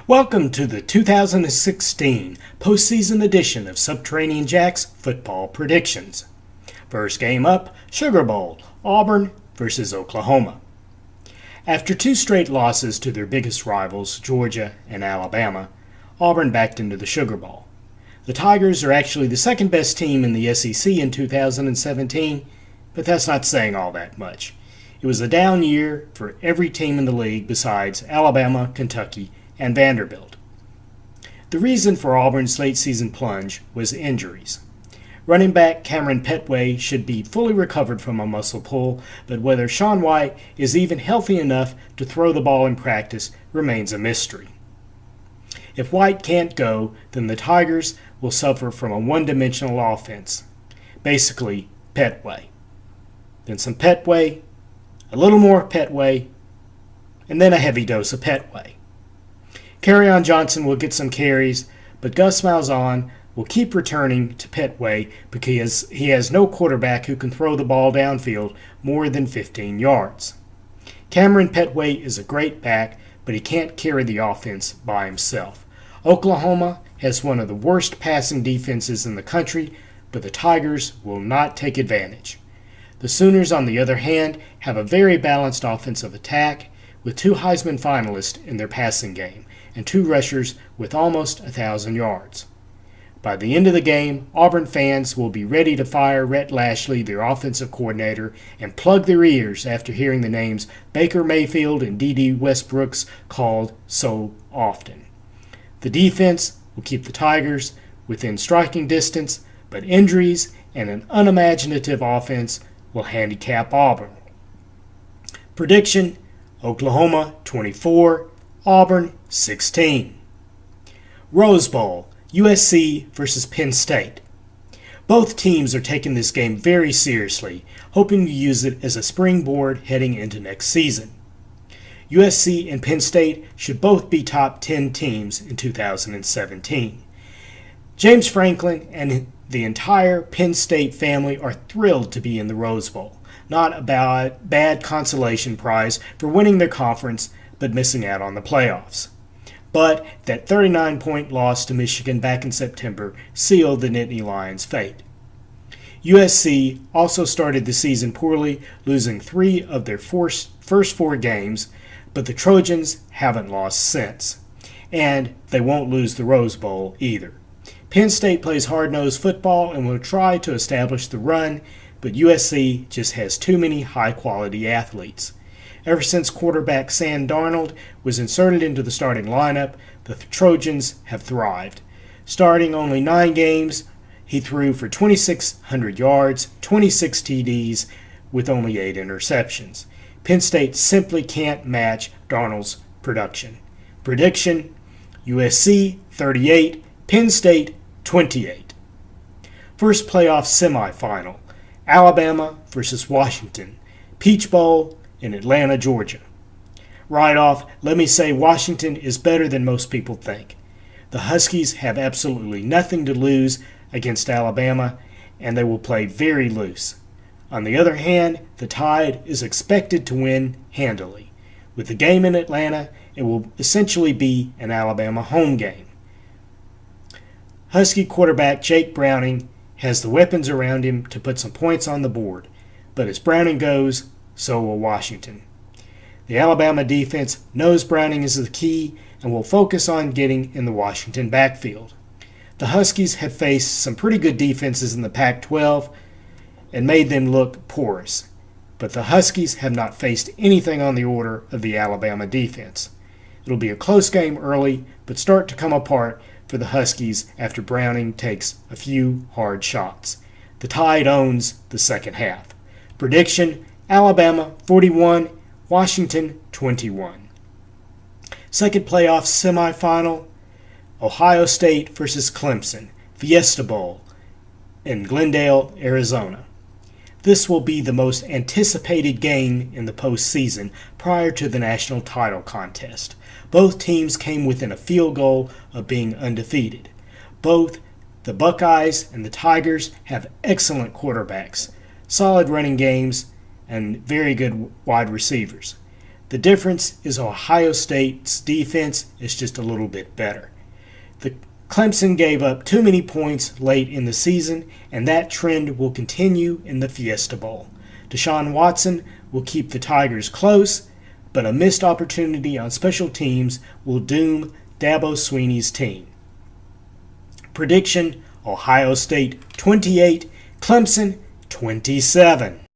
Welcome to the 2016 postseason edition of Subterranean Jack's Football Predictions. First game up, Sugar Bowl, Auburn versus Oklahoma. After two straight losses to their biggest rivals, Georgia and Alabama, Auburn backed into the Sugar Bowl. The Tigers are actually the second best team in the SEC in 2017, but that's not saying all that much. It was a down year for every team in the league besides Alabama, Kentucky, and Vanderbilt. The reason for Auburn's late season plunge was injuries. Running back Cameron Petway should be fully recovered from a muscle pull, but whether Sean White is even healthy enough to throw the ball in practice remains a mystery. If White can't go, then the Tigers will suffer from a one-dimensional offense. Basically, Petway. Then some Petway, a little more Petway, and then a heavy dose of Petway. Kerryon Johnson will get some carries, but Gus Malzahn will keep returning to Petway because he has no quarterback who can throw the ball downfield more than 15 yards. Cameron Petway is a great back, but he can't carry the offense by himself. Oklahoma has one of the worst passing defenses in the country, but the Tigers will not take advantage. The Sooners, on the other hand, have a very balanced offensive attack with two Heisman finalists in their passing game and two rushers with almost 1,000 yards. By the end of the game, Auburn fans will be ready to fire Rhett Lashley, their offensive coordinator, and plug their ears after hearing the names Baker Mayfield and D.D. Westbrooks called so often. The defense will keep the Tigers within striking distance, but injuries and an unimaginative offense will handicap Auburn. Prediction: Oklahoma 24, Auburn 16. Rose Bowl, USC versus Penn State. Both teams are taking this game very seriously, hoping to use it as a springboard heading into next season. USC and Penn State should both be top 10 teams in 2017. James Franklin and the entire Penn State family are thrilled to be in the Rose Bowl. Not a bad consolation prize for winning their conference but missing out on the playoffs. But that 39-point loss to Michigan back in September sealed the Nittany Lions' fate. USC also started the season poorly, losing 3 of their first 4 games, but the Trojans haven't lost since. And they won't lose the Rose Bowl either. Penn State plays hard-nosed football and will try to establish the run, but USC just has too many high-quality athletes. Ever since quarterback Sam Darnold was inserted into the starting lineup, the Trojans have thrived. Starting only 9 games, he threw for 2,600 yards, 26 TDs, with only 8 interceptions. Penn State simply can't match Darnold's production. Prediction: USC 38, Penn State 28. First playoff semifinal, Alabama versus Washington, Peach Bowl in Atlanta, Georgia. Right off, let me say Washington is better than most people think. The Huskies have absolutely nothing to lose against Alabama, and they will play very loose. On the other hand, the Tide is expected to win handily. With the game in Atlanta, it will essentially be an Alabama home game. Husky quarterback Jake Browning has the weapons around him to put some points on the board, but as Browning goes, so will Washington. The Alabama defense knows Browning is the key and will focus on getting in the Washington backfield. The Huskies have faced some pretty good defenses in the Pac-12 and made them look porous, but the Huskies have not faced anything on the order of the Alabama defense. It'll be a close game early, but start to come apart for the Huskies after Browning takes a few hard shots. The Tide owns the second half. Prediction: Alabama 41, Washington 21. Second playoff semifinal, Ohio State versus Clemson, Fiesta Bowl in Glendale, Arizona. This will be the most anticipated game in the postseason prior to the national title contest. Both teams came within a field goal of being undefeated. Both the Buckeyes and the Tigers have excellent quarterbacks, solid running games, and very good wide receivers. The difference is Ohio State's defense is just a little bit better. The Clemson gave up too many points late in the season, and that trend will continue in the Fiesta Bowl. Deshaun Watson will keep the Tigers close, but a missed opportunity on special teams will doom Dabo Swinney's team. Prediction: Ohio State 28, Clemson 27.